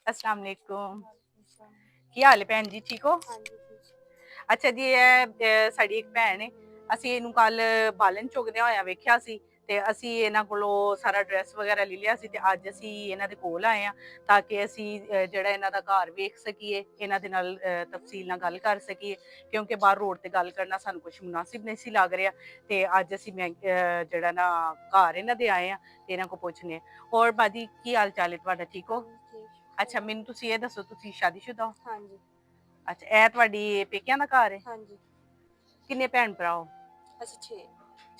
अस्सलाम वालेकुम। ਕੀ ਹਾਲ ਹੈ ਭੈਣ ਜੀ, ਠੀਕ ਹੋ? ਹਾਂਜੀ ਠੀਕ। ਅੱਛਾ ਜੀ, ਇਹ ਸਾਡੀ ਇੱਕ ਭੈਣ ਹੈ। ਅਸੀਂ ਇਹਨੂੰ ਕੱਲ ਬਾਲਣ ਚੁਗਦਿਆਂ ਹੋਇਆ ਵੇਖਿਆ ਸੀ ਤੇ ਅਸੀਂ ਇਹਨਾਂ ਕੋਲੋਂ ਸਾਰਾ ਡਰੈਸ ਵਗੈਰਾ ਲੈ ਲਿਆ ਸੀ ਤੇ ਅੱਜ ਅਸੀਂ ਇਹਨਾਂ ਦੇ ਕੋਲ ਆਏ ਆ ਤਾਂ ਕਿ ਅਸੀਂ ਜਿਹੜਾ ਇਹਨਾਂ ਦਾ ਘਰ ਵੇਖ ਸਕੀਏ, ਇਹਨਾਂ ਦੇ ਨਾਲ ਤਫਸੀਲ ਨਾਲ ਗੱਲ ਕਰ ਸਕੀਏ, ਕਿਉਂਕਿ ਬਾਹਰ ਰੋਡ ਤੇ ਗੱਲ ਕਰਨਾ ਸਾਨੂੰ ਕੁਝ ਮੁਨਾਸਿਬ ਨਹੀਂ ਸੀ ਲੱਗ ਰਿਹਾ। ਤੇ ਅੱਜ ਅਸੀਂ ਜਿਹੜਾ ਨਾ ਘਰ ਇਹਨਾਂ ਦੇ ਆਏ ਆ ਤੇ ਇਹਨਾਂ ਕੋ ਪੁੱਛਨੇ। ਹੋਰ ਬਾਜੀ, ਕੀ ਹਾਲ ਚਾਲ ਹੈ ਤੁਹਾਡਾ, ਠੀਕ ਹੋ? ਠੀਕ। ਅੱਛਾ, ਮੈਨੂੰ ਤੁਸੀਂ ਇਹ ਦੱਸੋ, ਤੁਸੀਂ ਸ਼ਾਦੀशुदा ਹੋ? ਹਾਂਜੀ। ਅੱਛਾ, ਇਹ ਤੁਹਾਡੀ ਪੇਕਿਆਂ ਦਾ ਘਰ ਹੈ? ਹਾਂਜੀ। ਕਿੰਨੇ ਭੈਣ ਭਰਾ ਹੋ? ਅਸੀਂ 6।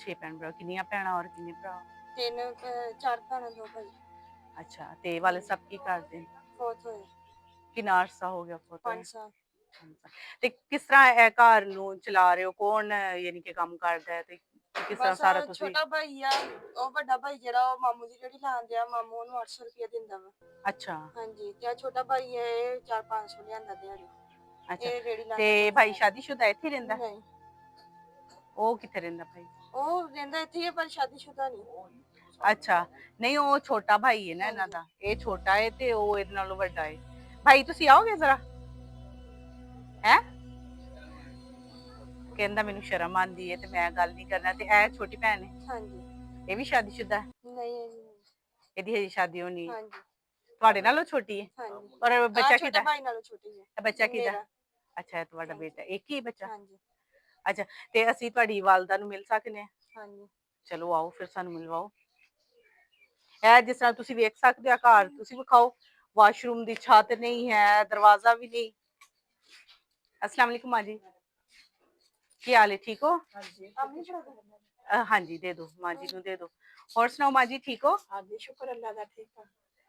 6 ਭੈਣ ਭਰਾ। ਕਿੰਨੀਆਂ ਭੈਣਾਂ ਔਰ ਕਿੰਨੇ ਭਰਾ? 3 4 ਭੈਣਾਂ 2 ਭਾਈ। ਅੱਛਾ, ਤੇ ਵਾਲੇ ਸਭ ਕੀ ਕਰਦੇ? ਫੋਰਥ ਹੋਏ। ਕਿੰਨਾ ਅਰਸਾ ਹੋ ਗਿਆ ਫੋਰਥ ਹੋਏ? 5 ਸਾਲ। ਤੇ ਕਿਸ ਤਰ੍ਹਾਂ ਇਹ ਘਰ ਨੂੰ ਚਲਾ ਰਹੇ ਹੋ? ਕੌਣ ਯਾਨੀ ਕਿ ਕੰਮ ਕਰਦਾ ਹੈ ਤੇ ਕਿਸ ਤਰ੍ਹਾਂ ਬਸ ਸਾਰਾ ਤੁਸੀਂ? ਛੋਟਾ ਭਾਈ ਆ, ਉਹ ਵੱਡਾ ਭਾਈ ਜਿਹੜਾ ਉਹ ਮਾਮੂ ਦੀ ਜਿਹੜੀ ਲਾਉਣ ਦਿਆ, ਮਾਮੂ ਉਹਨੂੰ 800 ਰੁਪਏ ਦਿੰਦਾ ਵਾ। ਅੱਛਾ। ਹਾਂਜੀ, ਤੇ ਛੋਟਾ ਭਾਈ ਹੈ, ਇਹ 400-500 ਲਿਆਂਦਾ ਦਿਹਾੜੀ। ਅੱਛਾ, ਇਹ ਰੇੜੀ ਤੇ ਲਾਉਂਦਾ ਭਾਈ ਸ਼ਾਦੀशुदा ਇੱਥੇ ਰਹਿੰਦਾ? ਨਹੀਂ, ਉਹ ਕਿੱਥੇ ਰਹਿੰਦਾ ਭਾਈ? ਉਹ ਰਹਿੰਦਾ ਇੱਥੇ ਹੀ ਹੈ ਪਰ ਸ਼ਾਦੀशुदा ਨਹੀਂ। ਅੱਛਾ, ਨਹੀਂ ਉਹ ਛੋਟਾ ਭਾਈ ਹੈ ਨਾ ਇਹਨਾਂ ਦਾ, ਇਹ ਛੋਟਾ ਹੈ ਤੇ ਉਹ ਇਹਦੇ ਨਾਲੋਂ ਵੱਡਾ ਹੈ। ਭਾਈ ਤੁਸੀਂ ਆਓਗੇ ਜ਼ਰਾ? ਹੈ ਕਹਿੰਦਾ ਮੈਨੂੰ ਸ਼ਰਮ ਆਂਦੀ ਹੈ ਤੇ ਮੈਂ ਗੱਲ ਨਹੀਂ ਕਰਨਾ। ਤੇ ਇਹ ਛੋਟੀ ਭੈਣ ਹੈ? ਹਾਂਜੀ। ਇਹ ਵੀ ਸ਼ਾਦੀशुदा ਹੈ? ਨਹੀਂ। ਇਹਦੀ ਹਜੇ ਸ਼ਾਦੀ ਹੋਣੀ ਹੈ? ਹਾਂਜੀ। ਤੁਹਾਡੇ ਨਾਲੋਂ ਛੋਟੀ ਹੈ? ਹਾਂਜੀ। ਔਰ ਬੱਚਾ ਛੋਟੇ ਕਿਹਦਾ? ਭਾਈ ਨਾਲੋਂ ਛੋਟੀ ਹੈ। ਬੱਚਾ ਕਿਹਦਾ? ਮੇਰਾ। ਅੱਛਾ, ਤੁਹਾਡਾ ਬੇਟਾ, ਇੱਕ ਹੀ ਬੱਚਾ? ਹਾਂਜੀ। ਅੱਛਾ, ਤੇ ਅਸੀਂ ਤੁਹਾਡੀ ਵਾਲਦਾ ਨੂੰ ਮਿਲ ਸਕਨੇ ਹਾਂ? ਹਾਂਜੀ। ਚਲੋ ਆਓ ਫਿਰ, ਸਾਨੂੰ ਮਿਲਵਾਓ। ਇਹ ਜਿਸ ਤਰ੍ਹਾਂ ਤੁਸੀਂ ਵੇਖ ਸਕਦੇ ਹੋ ਘਰ, ਤੁਸੀਂ ਵਿਖਾਓ। ਵਾਸ਼ਰੂਮ ਦੀ ਛੱਤ ਨਹੀਂ ਹੈ, ਦਰਵਾਜ਼ਾ ਵੀ ਨਹੀਂ। अस्सलाम वालेकुम माँ जी, ਕੀ ਹਾਲ ਹੈ, ਠੀਕ ਹੋ? ਹਾਂਜੀ, ਦੇ ਦਿਓ ਮਾਂ ਜੀ ਨੂੰ, ਦੇ ਦਿਓ। ਹੋਰ ਸੁਣਾਓ ਮਾਂ ਜੀ, ਠੀਕ ਹੋ? ਹਾਂਜੀ, ਸ਼ੁਕਰ ਅੱਲਾ ਦਾ, ਠੀਕ ਆ।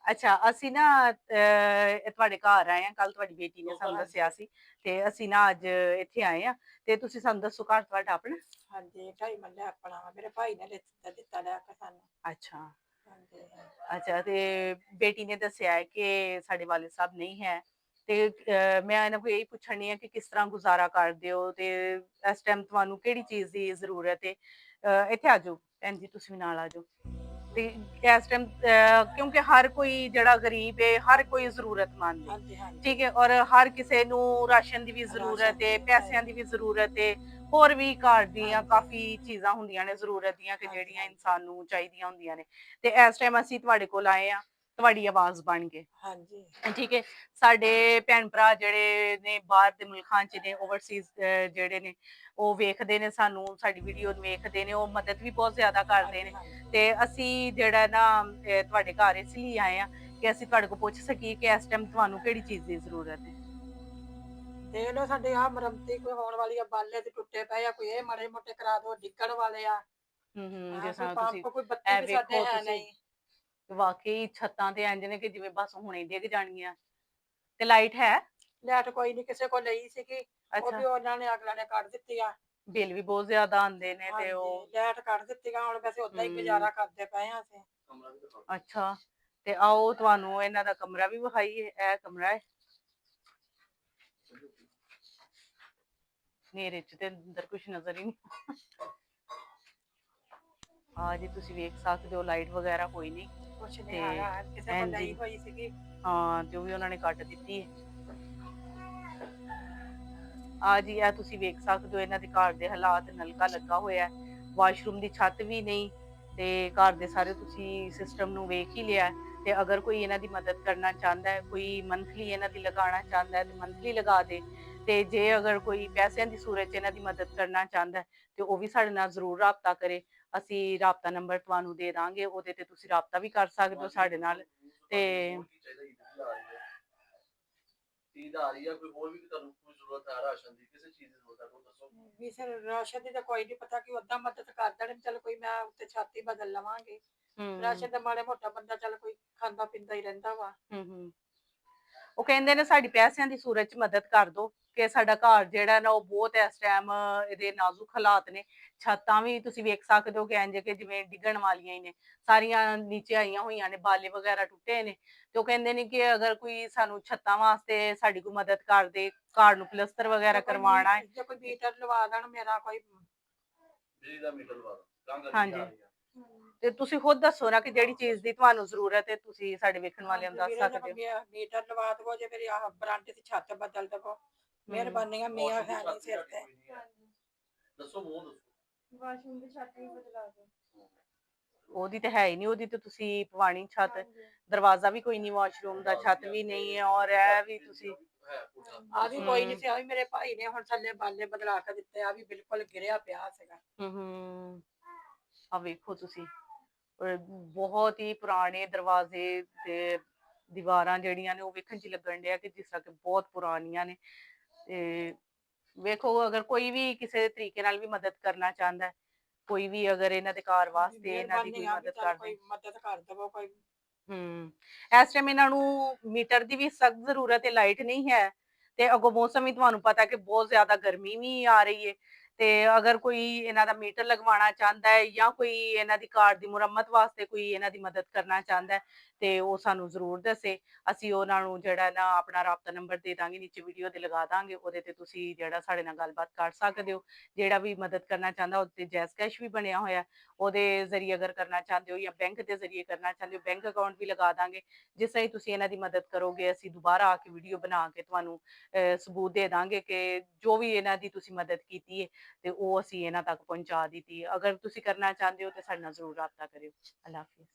ਅੱਛਾ, ਅਸੀਂ ਨਾ ਤੁਹਾਡੇ ਘਰ ਆਏ ਆ, ਕੱਲ ਤੁਹਾਡੀ ਬੇਟੀ ਨੇ ਸਾਨੂੰ ਦੱਸਿਆ ਸੀ ਤੇ ਅਸੀਂ ਨਾ ਅੱਜ ਇੱਥੇ ਆਏ ਆ। ਤੇ ਤੁਸੀਂ ਸਾਨੂੰ ਦੱਸੋ, ਘਰ ਤੁਹਾਡਾ ਆਪਣਾ? ਹਾਂਜੀ, 2.5 ਮਰਲੇ ਆਪਣਾ ਵਾ, ਮੇਰੇ ਭਾਈ ਨੇ ਦਿੱਤਾ ਲੈ ਕੇ ਸਾਨੂੰ। ਅੱਛਾ। ਹਾਂਜੀ। ਅੱਛਾ, ਤੇ ਬੇਟੀ ਨੇ ਦੱਸਿਆ ਹੈ ਕਿ ਸਾਡੇ ਵਾਲਿਦ ਸਾਹਿਬ ਨਹੀਂ ਹੈ ਤੇ ਮੈਂ ਇਹਨਾਂ ਕੋਲ ਇਹੀ ਪੁੱਛਣੀ ਹੈ ਕਿ ਕਿਸ ਤਰ੍ਹਾਂ ਗੁਜ਼ਾਰਾ ਕਰਦੇ ਹੋ ਤੇ ਇਸ ਟਾਈਮ ਤੁਹਾਨੂੰ ਕਿਹੜੀ ਚੀਜ਼ ਦੀ ਜ਼ਰੂਰਤ ਹੈ? ਇੱਥੇ ਆ ਜਾਓ ਭੈਣ ਜੀ, ਤੁਸੀਂ ਵੀ ਨਾਲ ਆ ਜਾਓ। ਤੇ ਇਸ ਟਾਈਮ ਕਿਉਂਕਿ ਹਰ ਕੋਈ ਜਿਹੜਾ ਗਰੀਬ ਹੈ, ਹਰ ਕੋਈ ਜ਼ਰੂਰਤਮੰਦ ਹੈ, ਹਾਂਜੀ। ਹਾਂਜੀ। ਠੀਕ ਹੈ, ਔਰ ਹਰ ਕਿਸੇ ਨੂੰ ਰਾਸ਼ਨ ਦੀ ਵੀ ਜ਼ਰੂਰਤ ਹੈ, ਪੈਸਿਆਂ ਦੀ ਵੀ ਜ਼ਰੂਰਤ ਹੈ, ਹੋਰ ਵੀ ਘਰ ਦੀਆਂ ਕਾਫੀ ਚੀਜ਼ਾਂ ਹੁੰਦੀਆਂ ਨੇ ਜ਼ਰੂਰਤ ਦੀਆਂ ਕਿ ਜਿਹੜੀਆਂ ਇਨਸਾਨ ਨੂੰ ਚਾਹੀਦੀਆਂ ਹੁੰਦੀਆਂ ਨੇ। ਤੇ ਇਸ ਟਾਈਮ ਅਸੀਂ ਤੁਹਾਡੇ ਕੋਲ ਆਏ ਆ ਤੁਹਾਡੀ ਆਵਾਜ਼ ਬਣ ਕੇ। ਹਾਂਜੀ। ਠੀਕ ਹੈ, ਸਾਡੇ ਭੈਣ ਭਰਾ ਜਿਹੜੇ ਨੇ ਬਾਹਰ ਦੇ ਮੁਲਕਾਂ 'ਚ ਨੇ, ਓਵਰਸੀਜ਼ ਜਿਹੜੇ ਨੇ, ਉਹ ਵੇਖਦੇ ਨੇ ਸਾਨੂੰ, ਸਾਡੀ ਵੀਡੀਓ ਨੂੰ ਵੇਖਦੇ ਨੇ, ਉਹ ਮਦਦ ਵੀ ਬਹੁਤ ਜ਼ਿਆਦਾ ਕਰਦੇ ਨੇ। ਤੇ ਅਸੀਂ ਜਿਹੜਾ ਨਾ ਤੁਹਾਡੇ ਘਰ ਇਸ ਲਈ ਆਏ ਆ ਕਿ ਅਸੀਂ ਤੁਹਾਡੇ ਕੋਲ ਪੁੱਛ ਸਕੀਏ ਕਿ ਇਸ ਟਾਈਮ ਤੁਹਾਨੂੰ ਕਿਹੜੀ ਚੀਜ਼ ਦੀ ਜ਼ਰੂਰਤ ਹੈ? ਦੇਖ ਲਓ, ਸਾਡੇ ਆਹ ਮਰਮਤੀ ਕੋਈ ਹੋਣ ਵਾਲੀ ਆ, ਬਾਲੇ ਤੇ ਟੁੱਟੇ ਪਏ ਆ, ਕੋਈ ਇਹ ਮਾੜੇ ਮੋਟੇ ਕਰਾ ਦੋ, ਡਿੱਗਣ ਵਾਲੇ ਆ। ਜਿਸ ਕੋਈ ਤਰ੍ਹਾਂ ਤੁਸੀਂ ਪੰਪ, ਕੋਈ ਬੱਤੀ ਇਹ ਵੀ ਸਾਡੇ ਵੇਖੋ, ਹੈ ਤੁਸੀਂ ਨਹੀਂ। ਵਾਕਈ ਛੱਤਾਂ ਤੇ ਇੰਜ ਨੇ ਕਿ ਜਿਵੇਂ ਬਸ ਹੁਣੇ ਡਿੱਗ ਜਾਣਗੀਆਂ। ਤੇ ਲਾਈਟ ਹੈ? ਲਾਈਟ ਕੋਈ ਨਹੀਂ, ਕਿਸੇ ਕੋਲ ਲਈ ਸੀਗੀ, ਉਹ ਅੱਛਾ, ਵੀ ਉਹਨਾਂ ਨੇ ਅਗਲਾ ਨੇ ਕੱਢ ਦਿੱਤੀ ਆ। ਬਿੱਲ ਵੀ ਬਹੁਤ ਜ਼ਿਆਦਾ ਆਉਂਦੇ ਨੇ ਤੇ ਉਹ। ਲਾਈਟ ਕੱਢ ਦਿੱਤੀਆਂ, ਹੁਣ ਵੈਸੇ ਉਦਾਂ ਹੀ ਗੁਜ਼ਾਰਾ ਕਰਦੇ ਪਏ ਆ ਅਸੀਂ। ਅੱਛਾ, ਤੇ ਆਓ ਤੁਹਾਨੂੰ ਇਹਨਾਂ ਦਾ ਕਮਰਾ ਵੀ ਵਿਖਾਈਏ। ਇਹ ਕਮਰਾ ਹੈ, ਹਨੇਰੇ ਚ ਤੇ ਅੰਦਰ ਕੁਝ ਨਜ਼ਰ ਹੀ ਨਹੀਂ। ਆ ਜੀ, ਤੁਸੀਂ ਵੇਖ ਸਕਦੇ ਹੋ, ਲਾਈਟ ਵਗੈਰਾ ਕੋਈ ਨਹੀਂ ਕੁਛ ਨਹੀਂ ਤੇ ਆਇਆ, ਕਿਸੇ ਕੋਲ ਲਈ ਹੋਈ ਸੀਗੀ। ਹਾਂ, ਜੋ ਵੀ ਉਹਨਾਂ ਨੇ ਕੱਟ ਦਿੱਤੀ ਹੈ। ਆ ਜੀ, ਇਹ ਤੁਸੀਂ ਵੇਖ ਸਕਦੇ ਹੋ ਇਹਨਾਂ ਦੇ ਘਰ ਦੇ ਹਾਲਾਤ। ਨਲਕਾ ਲੱਗਾ ਹੋਇਆ, ਵਾਸ਼ਰੂਮ ਦੀ ਛੱਤ ਵੀ ਨਹੀਂ ਤੇ ਘਰ ਦੇ ਸਾਰੇ ਤੁਸੀਂ ਸਿਸਟਮ ਨੂੰ ਵੇਖ ਹੀ ਲਿਆ। ਤੇ ਅਗਰ ਕੋਈ ਇਹਨਾਂ ਦੀ ਮਦਦ ਕਰਨਾ ਚਾਹੁੰਦਾ ਹੈ, ਕੋਈ ਮੰਥਲੀ ਇਹਨਾਂ ਦੀ ਲਗਾਉਣਾ ਚਾਹੁੰਦਾ ਹੈ ਤੇ ਮੰਥਲੀ ਲਗਾ ਦੇ। ਤੇ ਜੇ ਅਗਰ ਕੋਈ ਪੈਸਿਆਂ ਦੀ ਸੂਰਤ 'ਚ ਇਹਨਾਂ ਦੀ ਮਦਦ ਕਰਨਾ ਚਾਹੁੰਦਾ ਹੈ ਤੇ ਉਹ ਵੀ ਸਾਡੇ ਨਾਲ ਜ਼ਰੂਰ ਰਾਬਤਾ ਕਰੇ। ਅਸੀਂ ਰਾਬਤਾ ਨੰਬਰ ਤੁਹਾਨੂੰ ਦੇ ਦਾਂਗੇ, ਉਹਦੇ ਤੇ ਤੁਸੀਂ ਰਾਬਤਾ ਵੀ ਕਰ ਸਕਦੇ ਹੋ ਸਾਡੇ ਨਾਲ। ਤੇ ਚੀਜ਼ ਆ ਰਹੀ ਹੈ, ਕੋਈ ਹੋਰ ਵੀ ਤੁਹਾਨੂੰ ਕੋਈ ਜ਼ਰੂਰਤ ਹੈ ਰਾਸ਼ਨ ਦੀ, ਕਿਸੇ ਚੀਜ਼ ਦੀ ਜ਼ਰੂਰਤ ਹੈ ਤਾਂ ਦੱਸੋ। ਵੀ ਸਰ ਰਾਸ਼ਨ ਦੀ ਤਾਂ ਕੋਈ ਨਹੀਂ ਪਤਾ ਕਿ ਉਦਾਂ ਮਦਦ ਕਰ ਦੇਣ, ਚਲ ਕੋਈ ਮੈਂ ਉੱਤੇ ਛਾਤੀ ਬਦਲ ਲਵਾਂਗੇ। ਰਾਸ਼ਨ ਤਾਂ ਮਾੜੇ ਮੋਟਾ ਬੰਦਾ ਚੱਲ ਕੋਈ ਖਾਂਦਾ ਪੀਂਦਾ ਹੀ ਰਹਿੰਦਾ ਵਾ। ਉਹ ਕਹਿੰਦੇ ਨੇ ਸਾਡੀ ਪੈਸਿਆਂ ਦੀ ਸੂਰਤ 'ਚ ਮਦਦ ਕਰ ਦੋ ਕਿ ਸਾਡਾ ਘਰ ਜਿਹੜਾ ਨਾ ਉਹ ਬਹੁਤ ਇਸ ਟਾਈਮ ਇਹਦੇ ਨਾਜ਼ੁਕ ਹਾਲਾਤ ਨੇ। ਛੱਤਾਂ ਵੀ ਤੁਸੀਂ ਵੇਖ ਸਕਦੇ ਹੋ ਕਿ ਇੰਜ ਕਿ ਜਿਵੇਂ ਡਿੱਗਣ ਵਾਲੀਆਂ ਹੀ ਨੇ, ਸਾਰੀਆਂ ਨੀਚੇ ਆਈਆਂ ਹੋਈਆਂ ਨੇ, ਬਾਲੇ ਵਗੈਰਾ ਟੁੱਟੇ ਨੇ। ਤੇ ਉਹ ਕਹਿੰਦੇ ਨੇ ਕਿ ਅਗਰ ਕੋਈ ਸਾਨੂੰ ਛੱਤਾਂ ਵਾਸਤੇ ਸਾਡੀ ਕੋਈ ਮਦਦ ਕਰ ਦੇ, ਘਰ ਨੂੰ ਪਲਸਤਰ ਵਗੈਰਾ ਕਰਵਾਉਣਾ ਹੈ। ਜੇ ਕੋਈ ਮੀਟਰ ਲਵਾ ਦੇਣ ਮੇਰਾ, ਕੋਈ ਬਿਜਲੀ ਦਾ ਮੀਟਰ ਲਵਾ ਦੋ। ਹਾਂਜੀ, ਤੇ ਤੁਸੀਂ ਖੁਦ ਦੱਸੋ ਨਾ ਕਿ ਜਿਹੜੀ ਚੀਜ਼ ਦੀ ਤੁਹਾਨੂੰ ਜ਼ਰੂਰਤ ਹੈ ਤੁਸੀਂ ਸਾਡੇ ਵੇਖਣ ਵਾਲਿਆਂ ਨੂੰ ਦੱਸ ਵੀਰੇ ਸਕਦੇ ਹੋ। ਮੀਟਰ ਲਵਾ ਦਵੋ, ਜੇ ਮੇਰੀ ਆਹ ਬਰਾਂਡੇ ਦੀ ਛੱਤ ਬਦਲ ਦਵੋ, ਮਿਹਰਬਾਨੀਆਂ ਮੀਆਂ ਵਾਸ਼ਰੂਮ ਦੀ ਹੈ ਨਹੀਂ ਛੱਤ ਸਿਰ ਘੱਟ ਤੇ। ਕੋਈ ਨਹੀਂ ਹੈ। ਦੱਸੋ ਮੂੰਹ ਦੱਸੋ। ਵਾਸ਼ਰੂਮ ਦੀ ਛੱਤ ਵੀ ਬਦਲਾ ਦਿਓ। ਉਹਦੀ ਤੇ ਹੈ ਹੀ ਨਹੀਂ, ਉਹਦੀ ਤੇ ਤੁਸੀਂ ਪਵਾਣੀ ਛੱਤ, ਦਰਵਾਜ਼ਾ ਵੀ ਕੋਈ ਨਹੀਂ ਵਾਸ਼ਰੂਮ ਦਾ, ਛੱਤ ਵੀ ਨਹੀਂ ਹੈ, ਔਰ ਇਹ ਵੀ ਤੁਸੀਂ ਹੈ ਕੋਠਾ। ਆ ਵੀ ਕੋਈ ਨਹੀਂ ਸੀ, ਆ ਵੀ ਮੇਰੇ ਭਾਈ ਨੇ ਹੁਣ ਥੱਲੇ ਬਾਲੇ ਬਦਲਾ ਕੇ ਦਿੱਤੇ, ਆ ਵੀ ਬਿਲਕੁਲ ਗਿਰਿਆ ਪਿਆ ਸੀਗਾ। ਹੂੰ ਆ ਵੇਖੋ ਤੁਸੀਂ, ਔਰ ਬਹੁਤ ਹੀ ਪੁਰਾਣੇ ਦਰਵਾਜ਼ੇ ਤੇ ਦੀਵਾਰਾਂ ਜਿਹੜੀਆਂ ਨੇ ਉਹ ਵੇਖਣ 'ਚ ਹੀ ਲੱਗਣ ਡਿਆ ਕਿ ਜਿਸ ਤਰ੍ਹਾਂ ਕਿ ਬਹੁਤ ਪੁਰਾਣੀਆਂ ਨੇ। ਤੇ ਵੇਖੋ ਅਗਰ ਕੋਈ ਵੀ ਕਿਸੇ ਤਰੀਕੇ ਨਾਲ ਵੀ ਮਦਦ ਕਰਨਾ ਚਾਹੁੰਦਾ ਹੈ, ਕੋਈ ਵੀ ਅਗਰ ਇਹਨਾਂ ਦੇ ਘਰ ਵਾਸਤੇ ਇਹਨਾਂ ਦੀ ਕੋਈ ਮਿਹਰਬਾਨੀਆਂ ਵੀ ਮਦਦ ਚੱਲ ਕਰ ਦੇ। ਕੋਈ ਮਦਦ ਕਰ ਦਵੋ ਕੋਈ। ਇਸ ਟਾਈਮ ਇਹਨਾਂ ਨੂੰ ਮੀਟਰ ਦੀ ਵੀ ਸਖਤ ਜ਼ਰੂਰਤ ਹੈ, ਲਾਈਟ ਨਹੀਂ ਹੈ ਤੇ ਅੱਗੋਂ ਮੌਸਮ ਵੀ ਤੁਹਾਨੂੰ ਪਤਾ ਕਿ ਬਹੁਤ ਜ਼ਿਆਦਾ ਗਰਮੀ ਵੀ ਆ ਰਹੀ ਹੈ। ਤੇ ਅਗਰ ਕੋਈ ਇਹਨਾਂ ਦਾ ਮੀਟਰ ਲਗਵਾਉਣਾ ਚਾਹੁੰਦਾ ਹੈ ਜਾਂ ਕੋਈ ਇਹਨਾਂ ਦੀ ਕਾਰ ਦੀ ਮੁਰੰਮਤ ਵਾਸਤੇ ਕੋਈ ਇਹਨਾਂ ਦੀ ਮਦਦ ਕਰਨਾ ਚਾਹੁੰਦਾ ਹੈ ਤੇ ਉਹ ਸਾਨੂੰ ਜ਼ਰੂਰ ਦੱਸੇ। ਅਸੀਂ ਉਹਨਾਂ ਨੂੰ ਜਿਹੜਾ ਨਾ ਆਪਣਾ ਰਾਬਤਾ ਨੰਬਰ ਦੇ ਦਾਂਗੇ, ਨੀਚੇ ਵੀਡੀਓ ਤੇ ਲਗਾ ਦਾਂਗੇ, ਉਹਦੇ ਤੇ ਤੁਸੀਂ ਜਿਹੜਾ ਸਾਡੇ ਨਾਲ ਗੱਲਬਾਤ ਕਰ ਸਕਦੇ ਹੋ। ਜਿਹੜਾ ਵੀ ਮਦਦ ਕਰਨਾ ਚਾਹੁੰਦਾ ਉਹਦੇ ਤੇ ਜੈਸ ਕੈਸ਼ ਵੀ ਬਣਿਆ ਹੋਇਆ, ਉਹਦੇ ਜ਼ਰੀਏ ਅਗਰ ਕਰਨਾ ਚਾਹੁੰਦੇ ਹੋ ਜਾਂ ਬੈਂਕ ਦੇ ਜ਼ਰੀਏ ਕਰਨਾ ਚਾਹੁੰਦੇ ਹੋ, ਬੈਂਕ ਅਕਾਊਂਟ ਵੀ ਲਗਾ ਦਾਂਗੇ। ਜਿਸ ਤਰ੍ਹਾਂ ਹੀ ਤੁਸੀਂ ਇਹਨਾਂ ਦੀ ਮਦਦ ਕਰੋਗੇ ਅਸੀਂ ਦੁਬਾਰਾ ਆ ਕੇ ਵੀਡੀਓ ਬਣਾ ਕੇ ਤੁਹਾਨੂੰ ਸਬੂਤ ਦੇ ਦਾਂਗੇ ਕਿ ਜੋ ਵੀ ਇਹਨਾਂ ਦੀ ਤੁਸੀਂ ਮਦਦ ਕੀਤੀ ਹੈ ਤੇ ਉਹ ਅਸੀਂ ਇਹਨਾਂ ਤੱਕ ਪਹੁੰਚਾ ਦਿੱਤੀ ਹੈ। ਅਗਰ ਤੁਸੀਂ ਕਰਨਾ ਚਾਹੁੰਦੇ ਹੋ ਤੇ ਸਾਡੇ ਨਾਲ ਜ਼ਰੂਰ ਰਾਬਤਾ ਕਰਿਓ। ਅੱਲਾ ਹਾਫਿਜ਼।